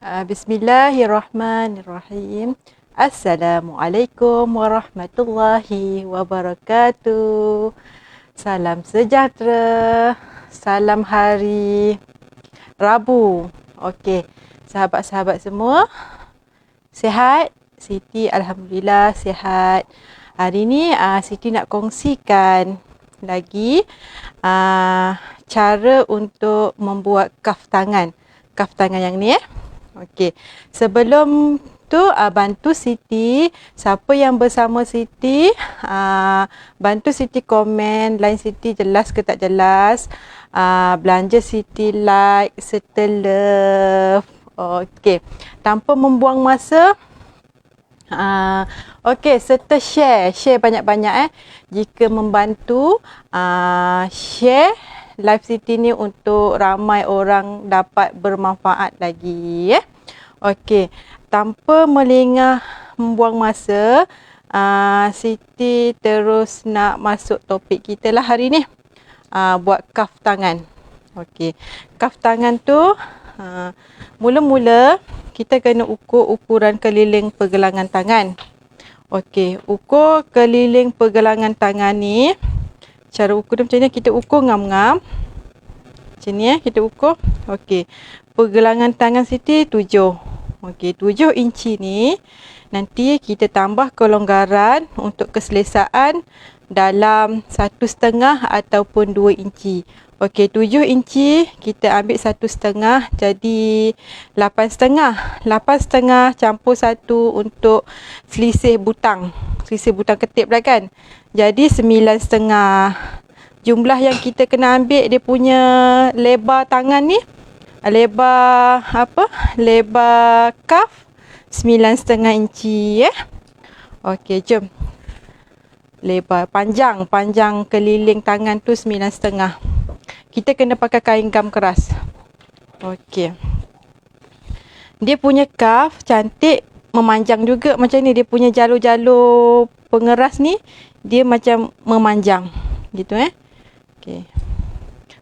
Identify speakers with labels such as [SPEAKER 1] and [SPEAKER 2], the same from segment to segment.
[SPEAKER 1] Bismillahirrahmanirrahim. Assalamualaikum warahmatullahi wabarakatuh. Salam sejahtera. Salam hari Rabu. Okey, sahabat-sahabat semua, sihat? Siti alhamdulillah sihat. Hari ni Siti nak kongsikan lagi cara untuk membuat kaf tangan. Kaf tangan yang ni Okey. Sebelum tu bantu Siti, siapa yang bersama Siti, bantu Siti komen line Siti jelas ke tak jelas. Belanja Siti like serta love. Okey. Tanpa membuang masa, okey, serta share banyak-banyak jika membantu share live Siti ni untuk ramai orang dapat bermanfaat lagi Okey, tanpa melengah membuang masa, Siti terus nak masuk topik kita lah hari ni. Buat kaf tangan. Okey, kaf tangan tu mula-mula kita kena ukur ukuran keliling pergelangan tangan. Okey, ukur keliling pergelangan tangan ni, cara ukur dia macam ni, kita ukur ngam-ngam. Macam ni kita ukur. Okey. Pergelangan tangan Siti 7. Okey, 7 inci ni nanti kita tambah kelonggaran untuk keselesaan dalam 1,5 ataupun 2 inci. Okey, 7 inci kita ambil 1,5 jadi 8,5. 8,5 campur 1 untuk selisih butang. Selisih butang ketip lah kan. Jadi 9,5. Jumlah yang kita kena ambil dia punya lebar tangan ni. Lebar apa? Lebar kaf 9,5 inci Okey, jom. Lebar panjang keliling tangan tu 9,5. Kita kena pakai kain gam keras. Okey. Dia punya kaf cantik, memanjang juga macam ni. Dia punya jalur-jalur pengeras ni dia macam memanjang gitu Okey.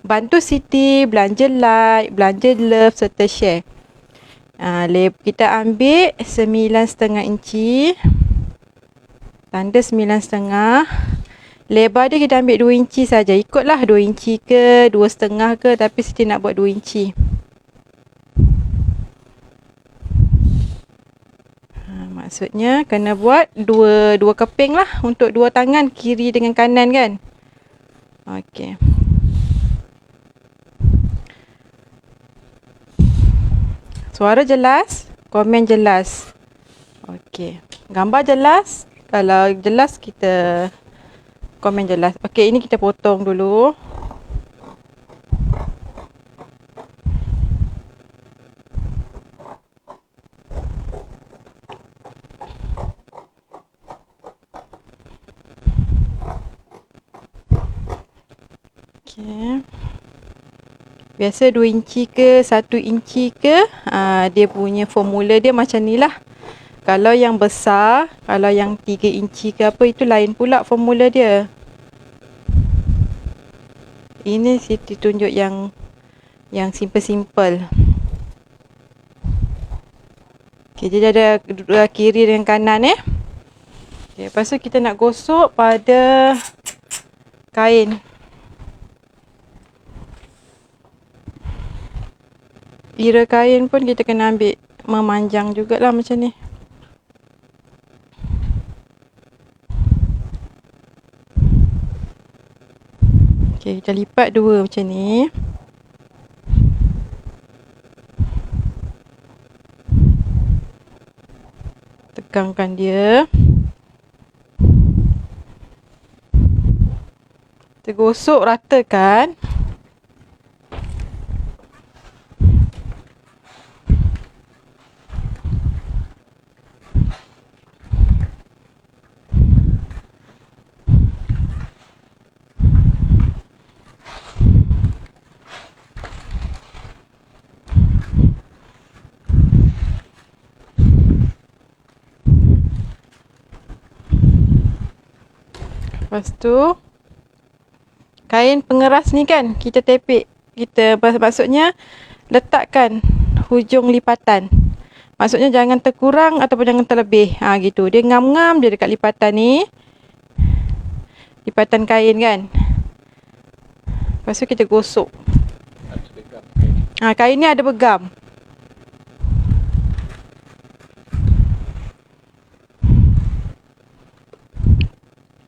[SPEAKER 1] Bantu Siti belanja like, belanja love serta share. Kita ambil 9,5 inci. Tanda 9,5. Lebar dia kita ambil 2 inci saja. Ikutlah 2 inci ke 2,5 ke, tapi Siti nak buat 2 inci. Maksudnya kena buat dua keping lah untuk dua tangan, kiri dengan kanan kan. Okey. Suara jelas, komen jelas. Okey. Gambar jelas. Kalau jelas kita komen jelas. Okey, ini kita potong dulu. Okay. Biasa 2 inci ke 1 inci ke, dia punya formula dia macam ni lah. Kalau yang besar, kalau yang 3 inci ke apa, itu lain pula formula dia. Ini Siti tunjuk yang simple-simple. Okay, jadi ada kiri dan kanan Okay, lepas tu kita nak gosok pada kain. Bira kain pun kita kena ambil memanjang jugalah macam ni. Okey, kita lipat dua macam ni. Tegangkan dia. Kita gosok ratakan. Lepas tu kain pengeras ni kan kita tepek, kita maksudnya letakkan hujung lipatan. Maksudnya jangan terkurang ataupun jangan terlebih. Gitu. Dia ngam-ngam je dekat lipatan ni. Lipatan kain kan. Lepas tu kita gosok. Kain ni ada begam.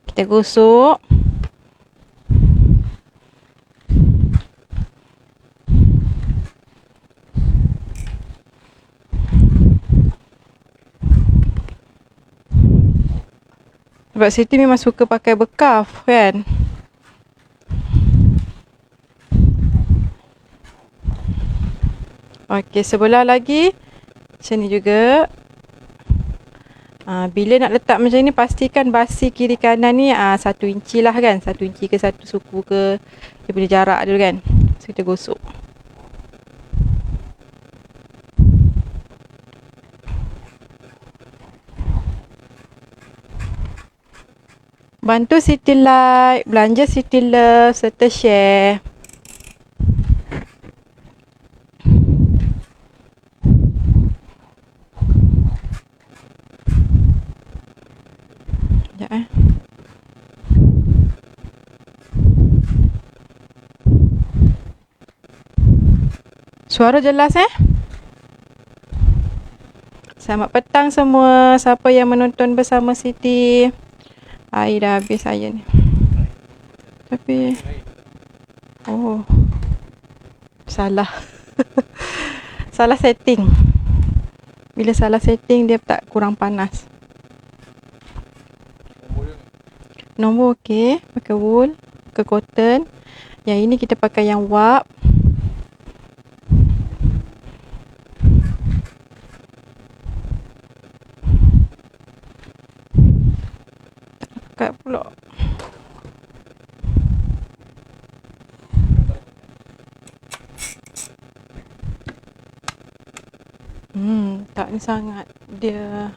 [SPEAKER 1] Kita gosok. Sebab Siti memang suka pakai bekaf kan. Okey, sebelah lagi macam ni juga. Bila nak letak macam ni, pastikan basi kiri kanan ni 1 inci lah kan. 1 inci ke 1 suku ke. Dia punya jarak dulu kan. So kita gosok. Bantu Siti like, belanja Siti Love serta share. Sekejap Suara jelas Selamat petang semua. Siapa yang menonton bersama Siti? Air dah habis saya ni. Tapi salah. Salah setting. Bila salah setting dia tak kurang panas. Nombor okey, pakai wool, pakai cotton. Yang ini kita pakai yang wap. Tak lekat pula. Tak ni sangat. Dia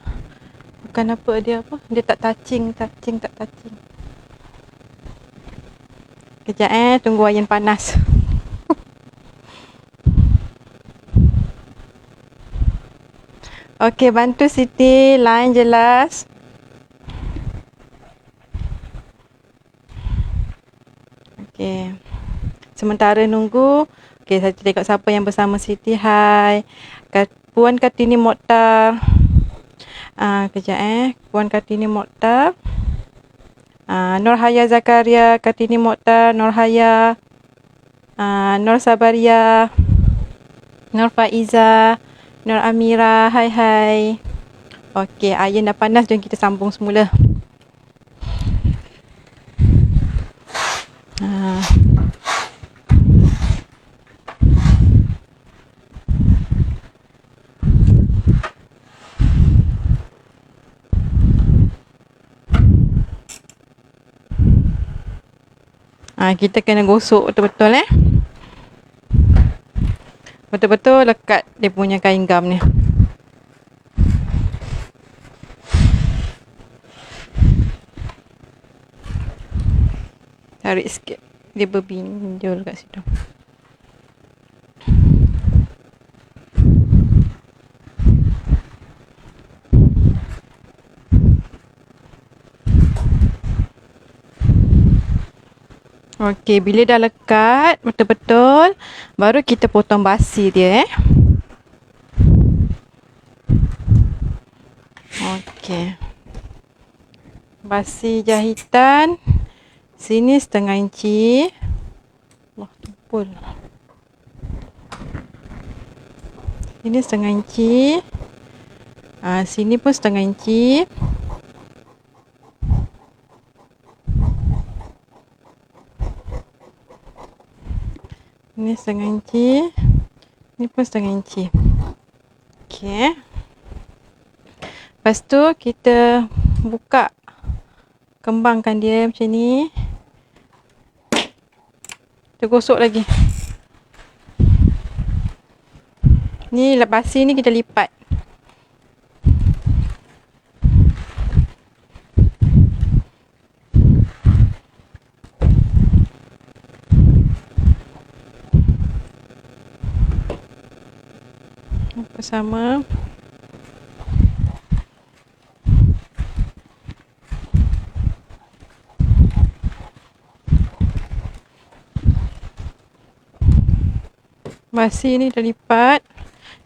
[SPEAKER 1] bukan apa, dia apa? Dia tak touching. Kejap tunggu air panas. Okey, bantu Siti, line jelas. Okey. Sementara nunggu, okey, saya tengok siapa yang bersama Siti. Hai. Puan Kartini Mokhtar. Kejap Puan Kartini Mokhtar. Nurhaya Zakaria, Kartini Mokhtar, Nurhaya. Nur Sabaria. Nur Faiza, Nur Amira. Hai. Okey, air dah panas, jom kita sambung semula. Kita kena gosok betul-betul betul-betul lekat dia punya kain gam ni. Tarik sikit, dia berbinjol kat situ. Okey, bila dah lekat betul-betul, baru kita potong basi dia Okey. Basi jahitan sini setengah inci. Wah, tumpul. Sini setengah inci. Sini pun setengah inci. Ini setengah inci. Ini pun setengah inci. Okey. Lepas tu kita buka, kembangkan dia macam ni. Kita gosok lagi. Ni basi ni kita lipat. Bersama. Basi ni dah lipat.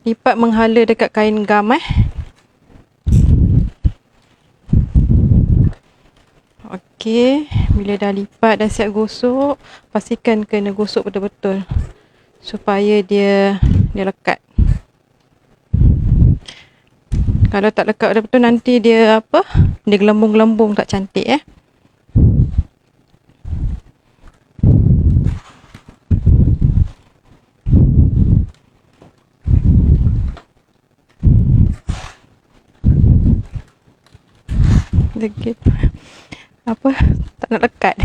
[SPEAKER 1] Lipat menghala dekat kain gam Okey, bila dah lipat dah siap gosok, pastikan kena gosok betul-betul supaya dia lekat. Kalau tak lekat betul-betul nanti dia dia gelembung-gelembung, tak cantik Degil. Tak nak lekat.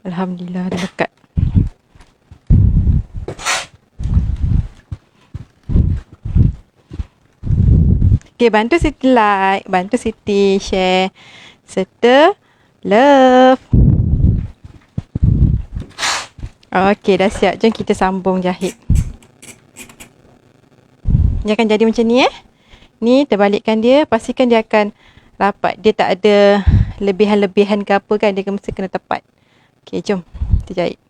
[SPEAKER 1] Alhamdulillah dah lekat. Okay, bantu Siti like, bantu Siti share serta love. Okay, dah siap. Jom kita sambung jahit. Dia akan jadi macam ni Ni terbalikkan dia, pastikan dia akan rapat. Dia tak ada lebihan-lebihan ke apa kan, dia mesti kena tepat. Okay, jom kita jahit.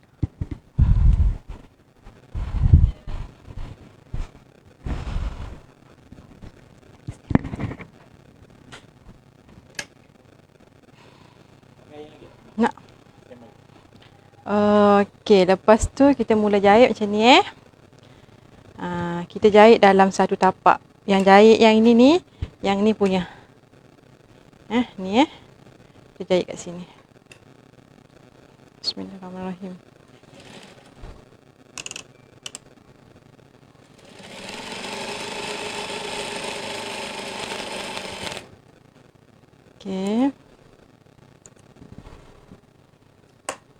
[SPEAKER 1] Nak. Okay, lepas tu kita mula jahit macam ni kita jahit dalam satu tapak. Yang jahit yang ini ni, yang ni punya. Ni kita jahit kat sini. Bismillahirrahmanirrahim. Okay.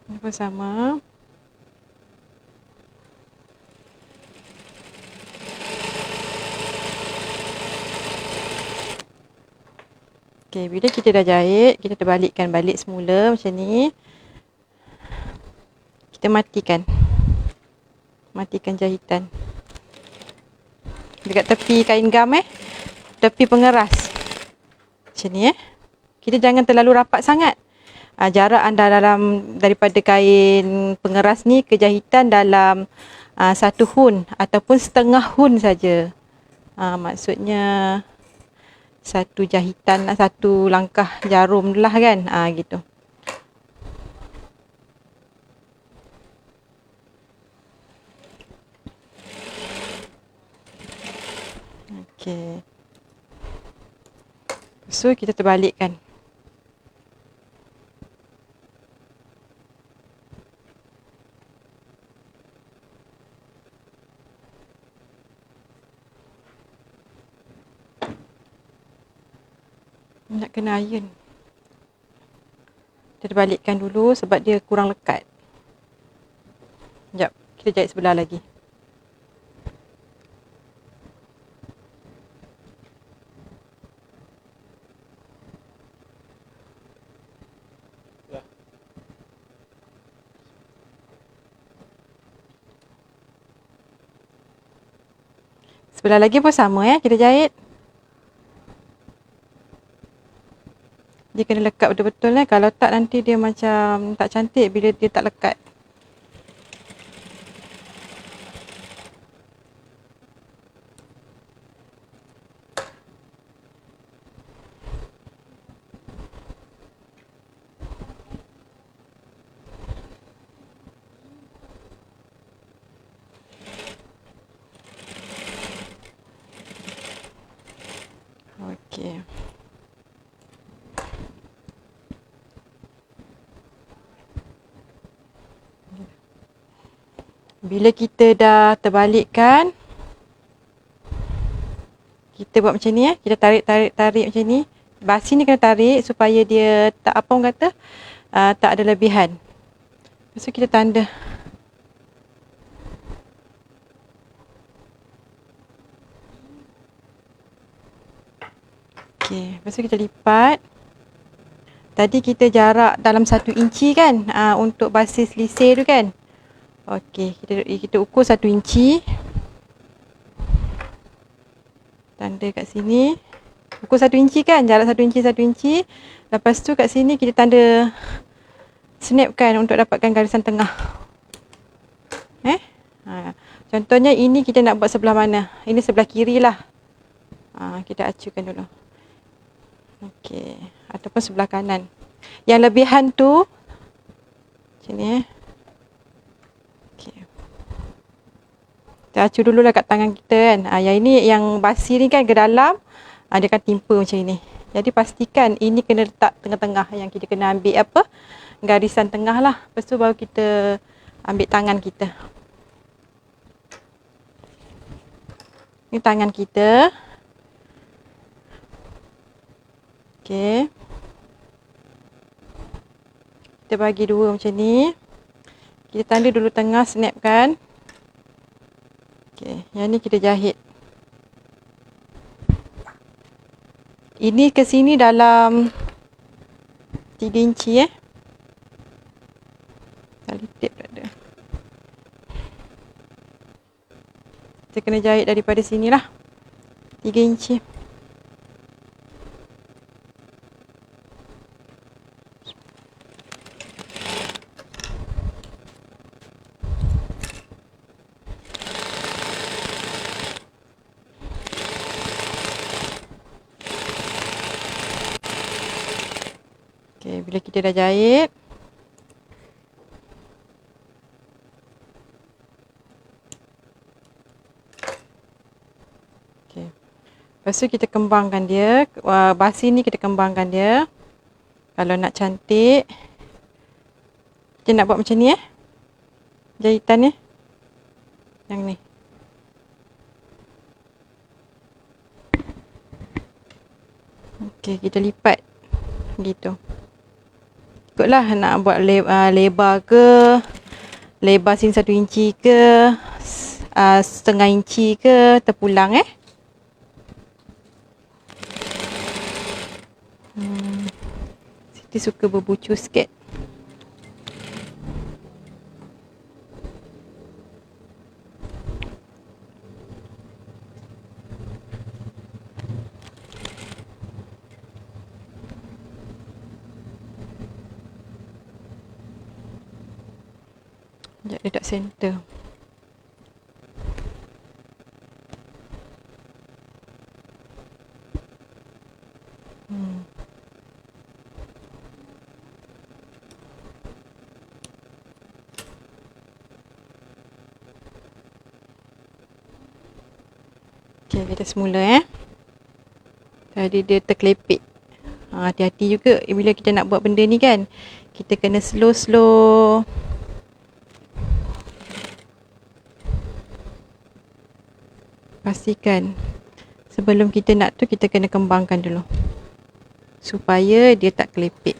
[SPEAKER 1] Ini pun sama. Okay, bila kita dah jahit, kita terbalikkan balik semula macam ni. Kita matikan. Matikan jahitan. Dekat tepi kain gam tepi pengeras. Macam ni Kita jangan terlalu rapat sangat. Jarak anda daripada kain pengeras ni ke jahitan dalam 1 hun ataupun setengah hun saja. Maksudnya satu jahitan, satu langkah jarum lah kan. Gitu. Okey. So kita terbalikkan. Nak kena iron. Kita balikkan dulu sebab dia kurang lekat. Sekejap, kita jahit sebelah lagi. Sebelah lagi pun sama kita jahit. Dia kena lekat betul-betul kalau tak nanti dia macam tak cantik bila dia tak lekat. Okey. Bila kita dah terbalikkan, kita buat macam ni kita tarik macam ni. Basi ni kena tarik supaya dia tak apa orang kata tak ada lebihan. Lepas tu kita tanda. Okey, lepas tu kita lipat. Tadi kita jarak dalam 1 inci kan untuk basi selisih tu kan. Okey, kita ukur 1 inci. Tanda kat sini. Ukur 1 inci kan, jarak 1 inci 1 inci. Lepas tu kat sini kita tanda snapkan untuk dapatkan garisan tengah. Contohnya ini kita nak buat sebelah mana? Ini sebelah kiri lah. Kita acukan dulu. Okey. Ataupun sebelah kanan. Yang lebihan tu macam ni. Okey. Kita acu dululah kat tangan kita kan. Yang ini yang basi ni kan ke dalam. Dia akan timpa macam ini. Jadi pastikan ini kena letak tengah-tengah. Yang kita kena ambil apa? Garisan tengah lah. Lepas tu baru kita ambil tangan kita. Ini tangan kita. Okey. Kita bagi dua macam ni. Kita tanda dulu tengah, snapkan. Okey, yang ni kita jahit. Ini ke sini dalam 3 inci Tali tip tak ada. Kita kena jahit daripada sini lah. 3 inci. Okey, bila kita dah jahit, lepas tu kita kembangkan dia. Basi ni kita kembangkan dia. Kalau nak cantik, kita nak buat macam ni jahitan ni. Yang ni. Okey, kita lipat. Gitu. Ikutlah nak buat lebar ke, lebar sini 1 inci ke, setengah inci ke, terpulang Siti suka berbucu sikit. Sekejap dia tak center. Okay, kita semula Tadi dia terkelepek. Hati-hati juga bila kita nak buat benda ni kan. Kita kena slow-slow. Pastikan sebelum kita nak tu kita kena kembangkan dulu. Supaya dia tak kelepek.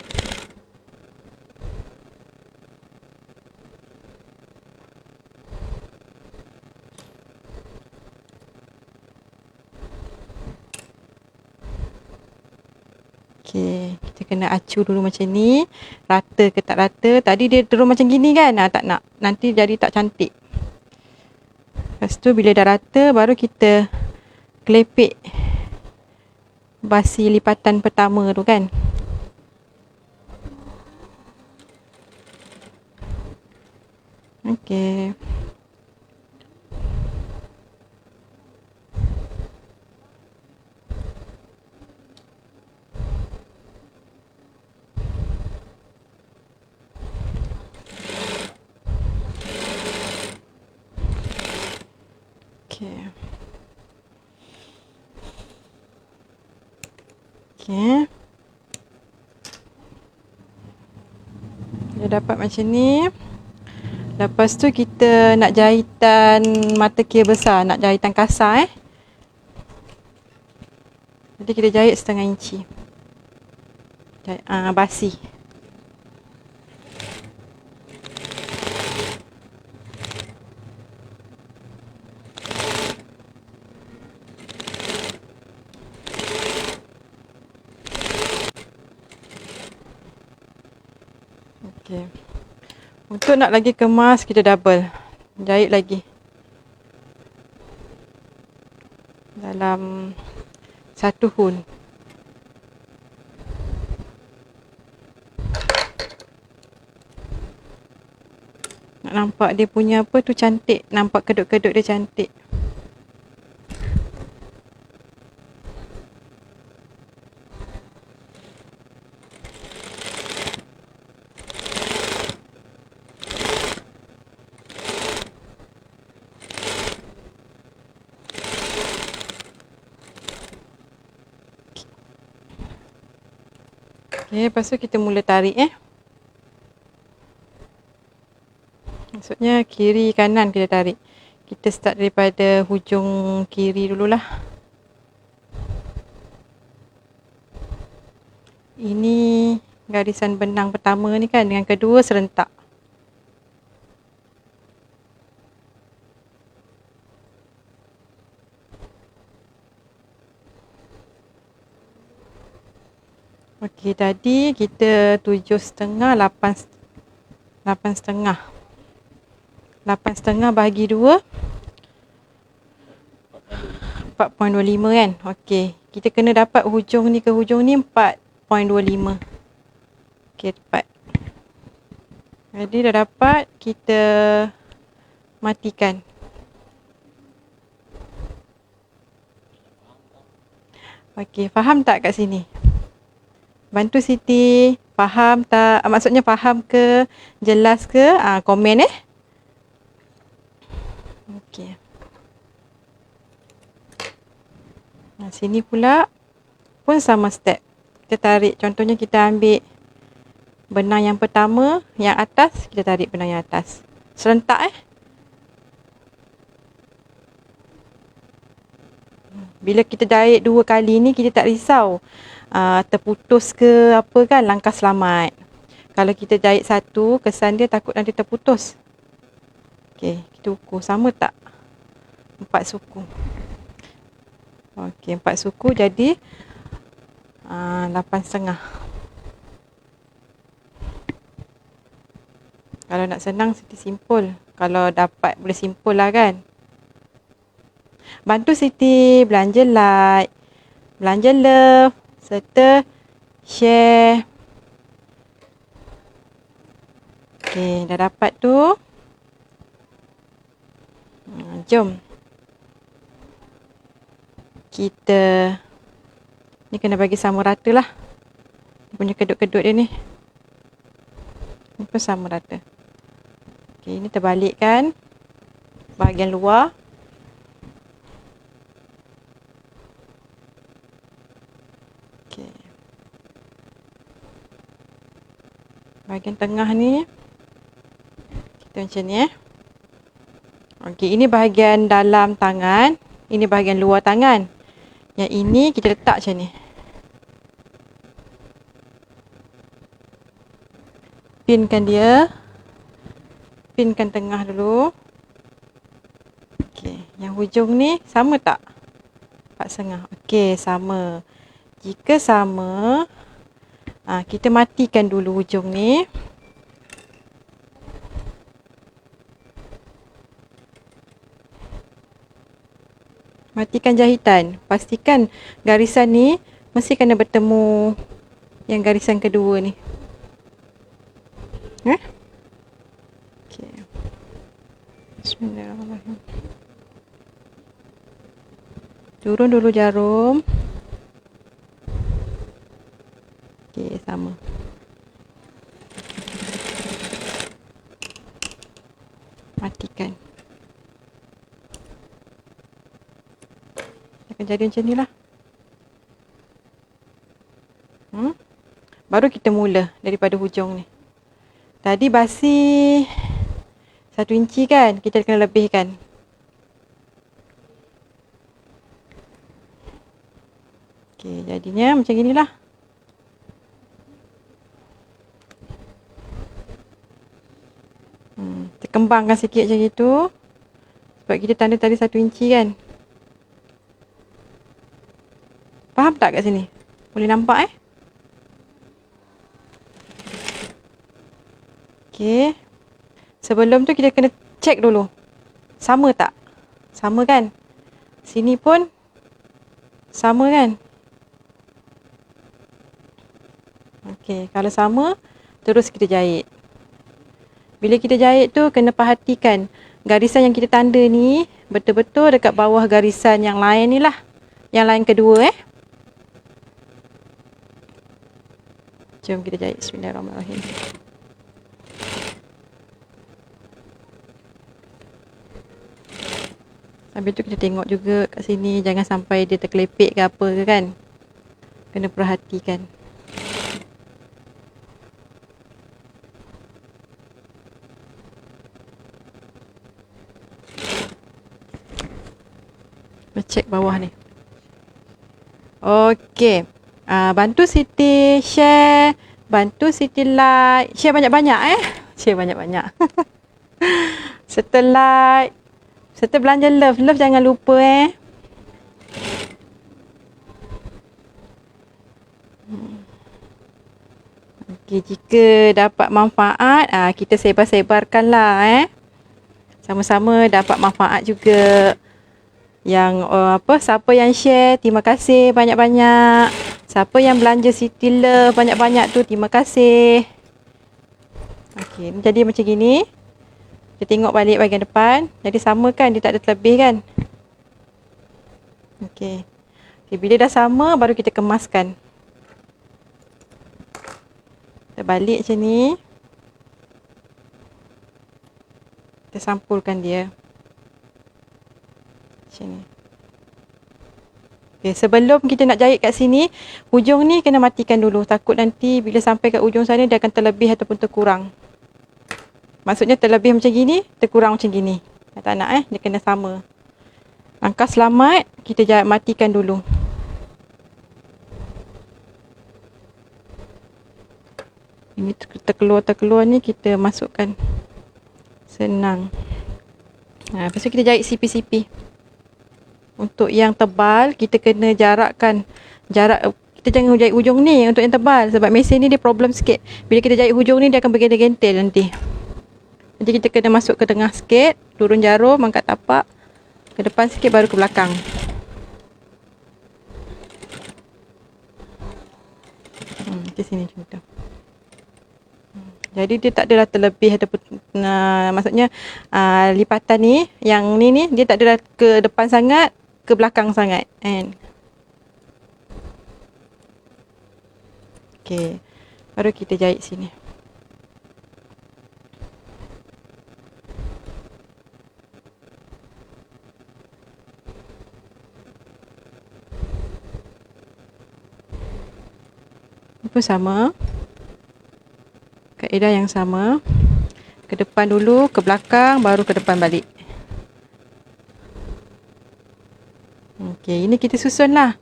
[SPEAKER 1] Okey, kita kena acu dulu macam ni. Rata ke tak rata. Tadi dia turun macam gini kan. Tak nak. Nanti jadi tak cantik. Lepas tu bila dah rata, baru kita kelepek basi lipatan pertama tu kan. Okey. Okey. Dia dapat macam ni. Lepas tu kita nak jahitan mata kir besar, nak jahitan kasar Jadi kita jahit setengah inci. Basi. Okey. Untuk nak lagi kemas, kita double. Jahit lagi. Dalam 1 hun. Nampak dia punya apa tu cantik. Nampak kedut-kedut dia cantik. Okay, lepas tu kita mula tarik Maksudnya kiri kanan kita tarik. Kita start daripada hujung kiri dululah. Ini garisan benang pertama ni kan, dengan kedua serentak. Okey, tadi kita 7,5, 8,5. 8,5 bahagi 2, 4.25 kan. Okey, kita kena dapat hujung ni ke hujung ni 4.25. Okey, tepat. Jadi dah dapat, kita matikan. Okey, faham tak kat sini? Bantu Siti, faham tak? Maksudnya faham ke? Jelas ke? Komen Okey. Sini pula pun sama step. Kita tarik, contohnya kita ambil benang yang pertama, yang atas, kita tarik benang yang atas. Serentak Bila kita tarik 2 kali ni, kita tak risau terputus ke apa kan, langkah selamat. Kalau kita jahit satu, kesan dia takut nanti terputus. Okey, kita ukur sama tak? 4 suku. Okey, 4 suku jadi 8,5. Kalau nak senang, Siti simpul. Kalau dapat boleh simpul lah kan. Bantu Siti belanja like, belanja love, serta share. Okey, dah dapat tu. Jom. Kita ni kena bagi sama rata lah. Dia punya kedut-kedut dia ni. Ni pun sama rata. Okey, ini terbalikkan bahagian luar. Okey. Bahagian tengah ni kita macam ni Okey, ini bahagian dalam tangan, ini bahagian luar tangan. Yang ini kita letak macam ni. Pinkan dia. Pinkan tengah dulu. Okey, yang hujung ni sama tak? 4,5. Okey, sama. Jika sama, kita matikan dulu hujung ni. Matikan jahitan. Pastikan garisan ni mesti kena bertemu yang garisan kedua ni. Okey. Bismillahirrahmanirrahim. Turun dulu jarum. Okey, sama. Matikan. Akan jadi macam ni lah. Baru kita mula daripada hujung ni. Tadi basi 1 inci kan, kita kena lebihkan. Okey, jadinya macam inilah. Kita kembangkan sikit macam itu. Sebab kita tanda tadi 1 inci kan. Faham tak kat sini? Boleh nampak Okey. Sebelum tu kita kena check dulu. Sama tak? Sama kan? Sini pun sama kan? Okey, kalau sama, terus kita jahit. Bila kita jahit tu kena perhatikan garisan yang kita tanda ni betul-betul dekat bawah garisan yang lain ni lah. Yang lain kedua Jom kita jahit. Bismillahirrahmanirrahim. Habis tu kita tengok juga kat sini, jangan sampai dia terkelepek ke apa ke kan. Kena perhatikan. Cek bawah ni. Okey. Bantu Siti share, bantu Siti like, share banyak-banyak share banyak-banyak. Serta like, serta belanja love jangan lupa Okey, jika dapat manfaat, kita sebar-sebarkanlah sama-sama dapat manfaat juga. Yang siapa yang share, terima kasih banyak-banyak. Siapa yang belanja Siti Love banyak-banyak tu, terima kasih. Okey, jadi macam gini. Kita tengok balik bahagian depan. Jadi sama kan, dia tak ada terlebih kan. Okey. Okay, bila dah sama, baru kita kemaskan. Kita balik macam ni. Kita sampulkan dia. Macam ni. Okay, sebelum kita nak jahit kat sini, hujung ni kena matikan dulu. Takut nanti bila sampai kat hujung sana dia akan terlebih ataupun terkurang. Maksudnya terlebih macam gini, terkurang macam gini. Tak nak dia kena sama. Langkah selamat, kita jahit matikan dulu. Ini terkeluar ni kita masukkan. Senang. Lepas tu kita jahit sipi-sipi. Untuk yang tebal, kita kena jarakkan. Kita jangan jahit hujung ni untuk yang tebal. Sebab mesin ni dia problem sikit. Bila kita jahit hujung ni, dia akan bergentel-gentel nanti. Jadi kita kena masuk ke tengah sikit. Turun jarum, angkat tapak. Ke depan sikit, baru ke belakang. Ke sini macam tu. Jadi dia tak adalah terlebih ataupun maksudnya lipatan ni, yang ni dia tak adalah ke depan sangat, ke belakang sangat kan. Okey. Baru kita jahit sini. Ini pun sama. Kaedah yang sama. Ke depan dulu, ke belakang, baru ke depan balik. Okey, ini kita susun lah.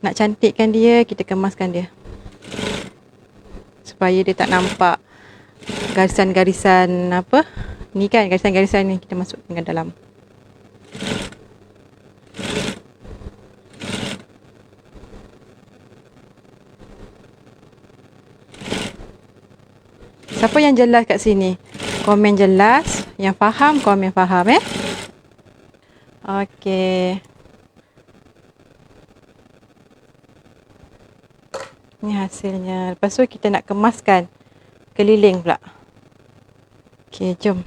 [SPEAKER 1] Nak cantikkan dia, kita kemaskan dia. Supaya dia tak nampak garisan-garisan ni kan, garisan-garisan ni kita masuk dengan dalam. Siapa yang jelas kat sini? Komen jelas. Yang faham, komen faham Okey. Ni hasilnya. Lepas tu kita nak kemaskan keliling pula. Okey, jom.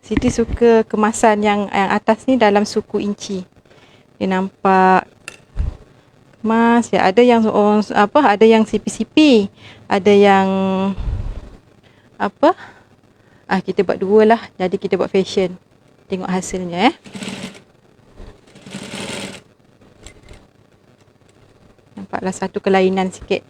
[SPEAKER 1] Siti suka kemasan yang atas ni dalam suku inci. Dia nampak kemas. Ya, ada yang ada yang sipi-sipi, ada yang kita buat dua lah. Jadi kita buat fashion. Tengok hasilnya Nampaklah satu kelainan sikit.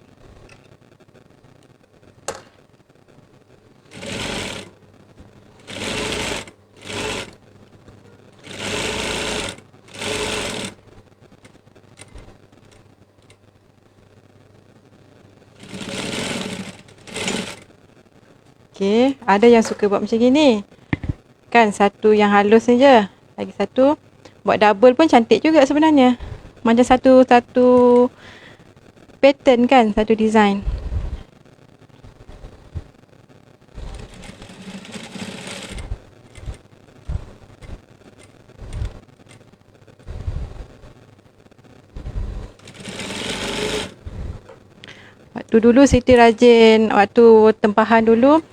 [SPEAKER 1] Okey, ada yang suka buat macam gini. Kan satu yang halus saja. Lagi satu buat double pun cantik juga sebenarnya. Macam satu pattern kan, satu design. Buat Waktu dulu Siti rajin, waktu tempahan dulu,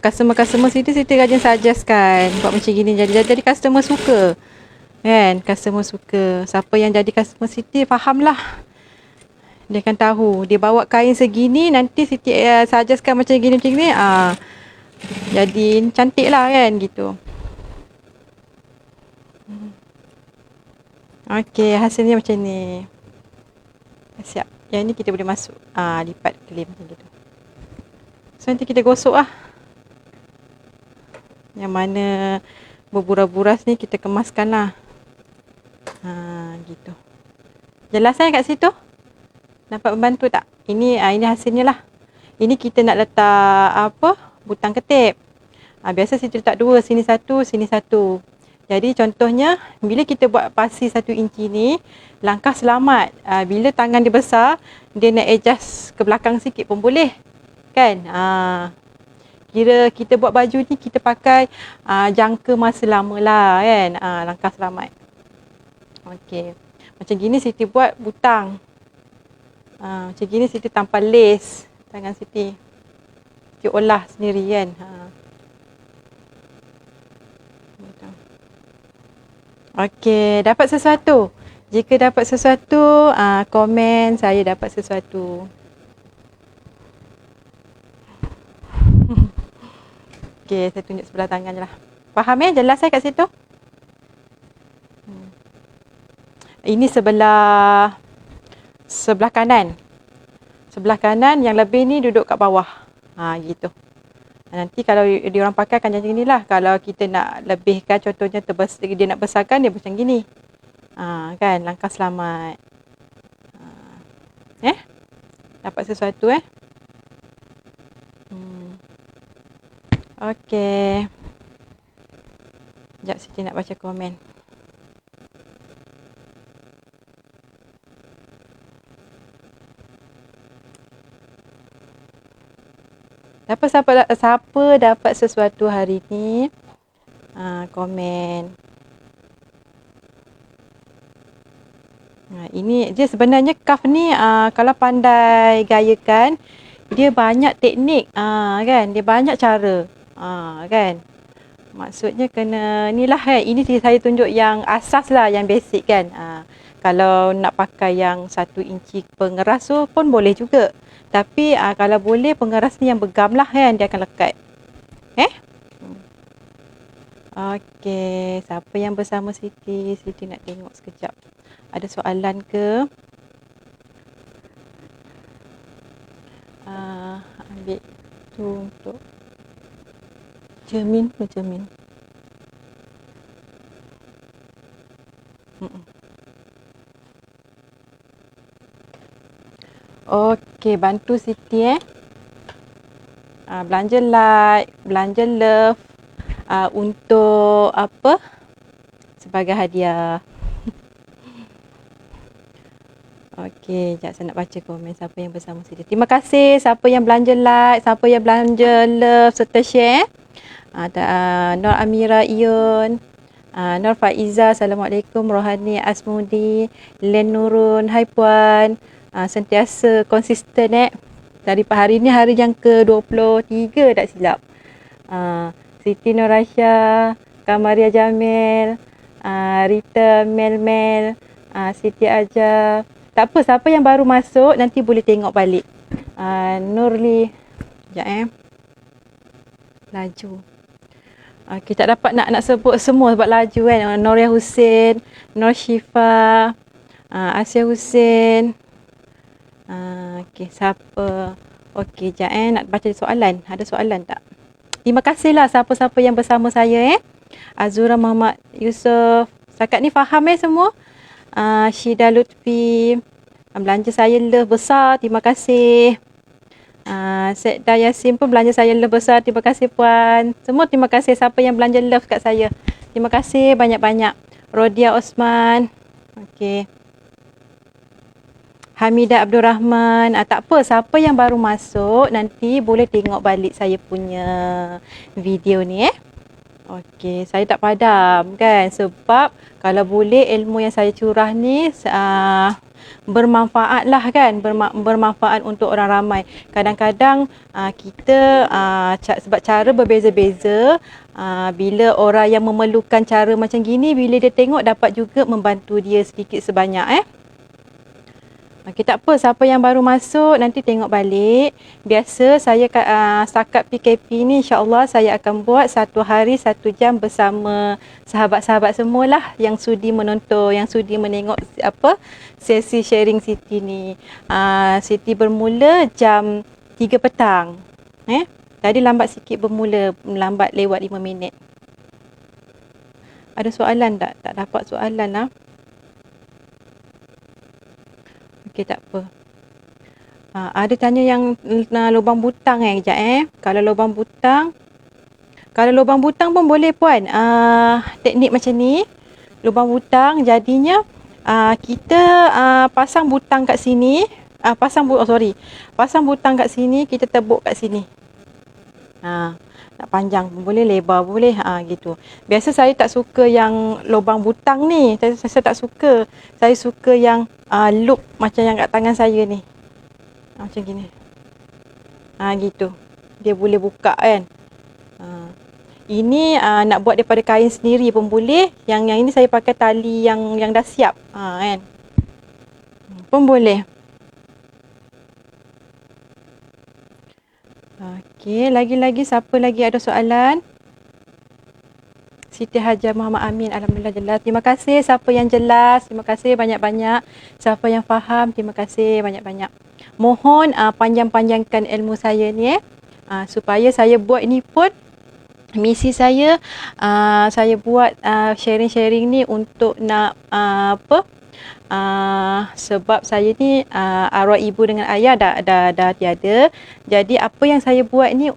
[SPEAKER 1] customer-customer Siti rajin suggest kan buat macam gini, jadi customer suka kan, customer suka. Siapa yang jadi customer Siti faham lah, dia akan tahu dia bawa kain segini, nanti Siti suggestkan macam gini jadi cantik lah kan gitu. Okey, hasilnya macam ni. Siap. Yang ni kita boleh masuk lipat claim macam gitu. So nanti kita gosok lah. Yang mana berburas-buras ni kita kemaskan lah. Gitu. Jelas kan kat situ? Dapat membantu tak? Ini hasilnya lah. Ini kita nak letak apa? Butang ketip. Biasa Siti letak 2, sini 1, sini 1. Jadi contohnya bila kita buat pasi 1 inci ni, langkah selamat. Bila tangan dia besar, dia nak adjust ke belakang sikit pun boleh. Kan? Kira kita buat baju ni kita pakai jangka masa lama lah kan. Langkah selamat. Okey. Macam gini Siti buat butang. Macam gini Siti tampal lace tangan Siti. Siti olah sendiri kan. Okey, dapat sesuatu. Jika dapat sesuatu, komen saya dapat sesuatu. Okey, saya tunjuk sebelah tangan je lah. Faham jelas kat situ? Ini sebelah kanan. Sebelah kanan, yang lebih ni duduk kat bawah. Gitu. Nanti kalau diorang pakai akan macam ni lah. Kalau kita nak lebihkan, contohnya dia nak besarkan, dia macam gini. Kan, langkah selamat. Dapat sesuatu Okey. Sekejap Siti nak baca komen. Siapa dapat sesuatu hari ni? Komen. Ini dia sebenarnya cuff ni kalau pandai gayakan, dia banyak teknik kan, dia banyak cara kan. Maksudnya kena inilah kan, ini saya tunjuk yang asas lah, yang basic kan. Kalau nak pakai yang 1 inci pengeras tu pun boleh juga. Tapi kalau boleh pengeras ni yang bergam lah kan, dia akan lekat. Okey, siapa yang bersama Siti? Siti nak tengok sekejap. Ada soalan ke? Ambil tu untuk cermin. Okey, bantu Siti belanja like, belanja love untuk apa? Sebagai hadiah. Okey, sekejap saya nak baca komen siapa yang bersama Siti. Terima kasih siapa yang belanja like, siapa yang belanja love serta share. Nur Amira Ion, Nur Faiza, Assalamualaikum, Rohani Asmudi, Len Nurun, hai puan. Sentiasa konsisten dari hari ni hari yang ke-23 tak silap. Siti Nurasya, Kamaria Jamil, Rita Mel, Siti Aja. Tak apa, siapa yang baru masuk nanti boleh tengok balik. Nurli, sekejap laju. Okey, tak dapat nak sebut semua sebab laju kan. Noria Hussein, Nur Syifa, Asia Hussein. Okey, siapa? Okey, sekejap nak baca soalan. Ada soalan tak? Terima kasihlah siapa-siapa yang bersama saya Azura Muhammad Yusof. Setakat ni faham semua? Syida Lutfi, belanja saya love besar, terima kasih. Sekda Yasin pun belanja saya love besar, terima kasih puan. Semua terima kasih siapa yang belanja love kat saya. Terima kasih banyak-banyak. Rodia Osman. Okey. Hamidah Abdul Rahman. Tak apa, siapa yang baru masuk nanti boleh tengok balik saya punya video ni Okey, saya tak padam kan, sebab kalau boleh ilmu yang saya curah ni bermanfaat lah kan, bermanfaat untuk orang ramai. Kadang-kadang kita sebab cara berbeza-beza, bila orang yang memerlukan cara macam gini, bila dia tengok dapat juga membantu dia sedikit sebanyak. Okey, tak apa, siapa yang baru masuk nanti tengok balik. Biasa saya setakat PKP ni insya-Allah saya akan buat 1 hari 1 jam bersama sahabat-sahabat semualah yang sudi menonton, yang sudi menengok sesi sharing Siti ni. Siti bermula jam 3 petang. Tadi lambat sikit bermula, lambat lewat 5 minit. Ada soalan tak? Tak dapat soalan lah. Okey, tak apa. Ada tanya yang lubang butang kejap. Kalau lubang butang pun boleh puan. Teknik macam ni, lubang butang jadinya kita pasang butang kat sini, pasang butang kat sini, kita tebuk kat sini. Nak panjang pun boleh, lebar pun boleh, gitu. Biasa saya tak suka yang lubang butang ni, saya tak suka. Saya suka yang loop macam yang kat tangan saya ni. Macam gini. Gitu. Dia boleh buka kan. Ini nak buat daripada kain sendiri pun boleh. Yang ini saya pakai tali yang dah siap, kan. Pun boleh. Okey, lagi-lagi siapa lagi ada soalan? Siti Hajar Muhammad Amin, alhamdulillah jelas. Terima kasih siapa yang jelas. Terima kasih banyak-banyak. Siapa yang faham, terima kasih banyak-banyak. Mohon panjang-panjangkan ilmu saya ni supaya saya buat ni pun misi saya, saya buat sharing-sharing ni untuk nak sebab saya ni arwah ibu dengan ayah dah tiada. Jadi apa yang saya buat ni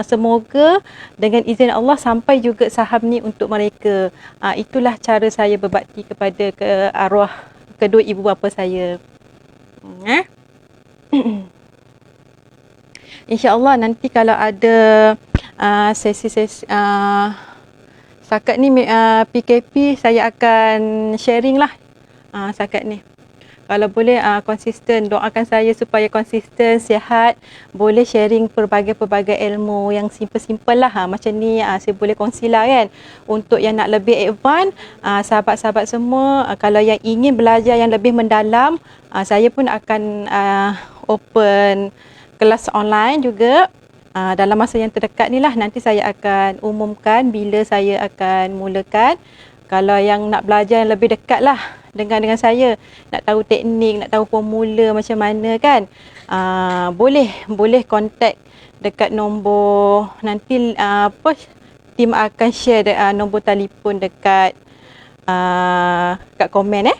[SPEAKER 1] semoga dengan izin Allah sampai juga saham ni untuk mereka. Itulah cara saya berbakti kepada arwah kedua ibu bapa saya. InsyaAllah nanti kalau ada sesi-sesi setakat ni PKP saya akan sharing lah. Setakat ni kalau boleh konsisten, doakan saya supaya konsisten, sihat, boleh sharing pelbagai ilmu yang simple-simple lah. Macam ni saya boleh kongsi lah kan. Untuk yang nak lebih advance, sahabat-sahabat semua, kalau yang ingin belajar yang lebih mendalam, saya pun akan open kelas online juga. Dalam masa yang terdekat ni lah, nanti saya akan umumkan bila saya akan mulakan. Kalau yang nak belajar yang lebih dekat lah dengan saya, nak tahu teknik, nak tahu formula macam mana kan, boleh contact dekat nombor nanti, tim akan share nombor telefon dekat kat komen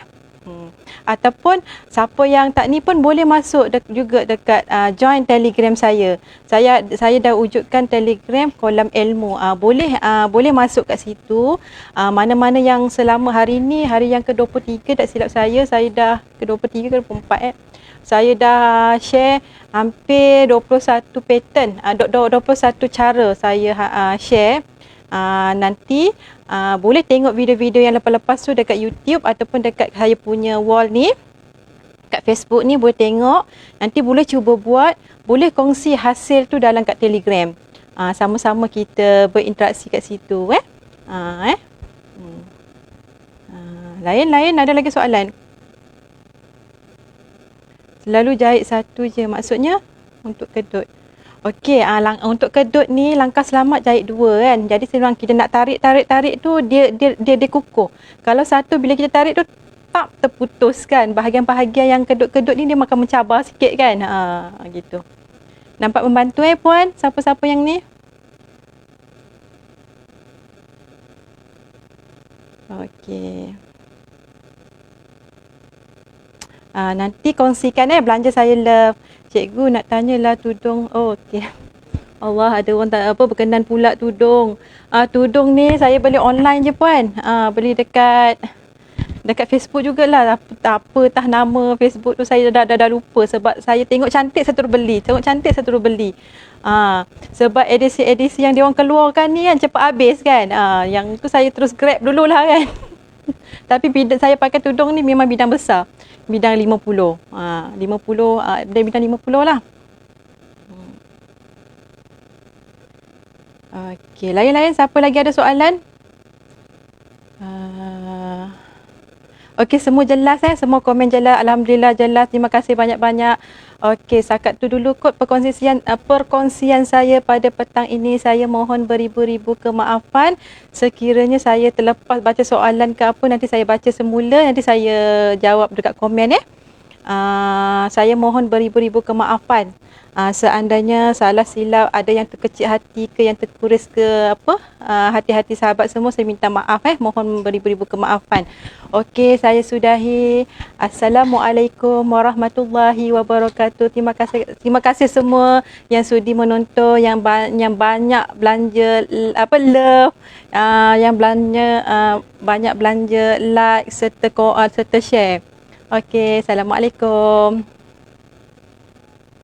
[SPEAKER 1] ataupun siapa yang tak ni pun boleh masuk juga dekat join Telegram saya. Saya dah wujudkan Telegram kolam ilmu. Boleh masuk kat situ. Mana-mana yang selama hari ni, hari yang ke-23 tak silap saya dah ke-23 ke 24 saya dah share hampir 21 pattern, 21 cara saya share. Nanti boleh tengok video-video yang lepas-lepas tu dekat YouTube ataupun dekat saya punya wall ni, kat Facebook ni boleh tengok. Nanti boleh cuba buat, boleh kongsi hasil tu dalam kat Telegram. Sama-sama kita berinteraksi kat situ Lain ada lagi soalan? Selalu jahit satu je, maksudnya untuk kedut. Okey, untuk kedut ni langkah selamat jahit 2 kan. Jadi sebelum kita nak tarik tu dia kukuh. Kalau satu bila kita tarik tu tak terputus kan. Bahagian-bahagian yang kedut-kedut ni dia makan mencabar sikit kan. Gitu. Nampak membantu puan? Siapa-siapa yang ni? Okey. Nanti kongsikan belanja saya love. Cikgu nak tanyalah tudung. Okey. Allah, ada orang tak berkenan pula tudung. Tudung ni saya beli online je puan. Beli dekat Facebook jugalah. Apa nama Facebook tu saya dah lupa sebab saya tengok cantik saya terus beli. Sebab edisi-edisi yang diorang keluarkan ni kan cepat habis kan. Yang tu saya terus grab dululah kan. Tapi bidang saya pakai tudung ni memang bidang besar. Bidang 50. 50 dari bidang 50 lah. Okey, lain-lain siapa lagi ada soalan? Okey, semua jelas semua komen jelas. Alhamdulillah jelas. Terima kasih banyak-banyak. Okey, setakat tu dulu kot perkongsian saya pada petang ini. Saya mohon beribu-ribu kemaafan sekiranya saya terlepas baca soalan ke apa, nanti saya baca semula, nanti saya jawab dekat komen saya mohon beribu-ribu kemaafan. Seandainya salah silap, ada yang terkecil hati ke, yang terkuris ke apa, hati-hati sahabat semua, saya minta maaf mohon beribu-ribu kemaafan. Okey, saya sudahi. Assalamualaikum warahmatullahi wabarakatuh. Terima kasih semua yang sudi menonton, yang banyak belanja love, yang banyak belanja like serta share. Okey, assalamualaikum.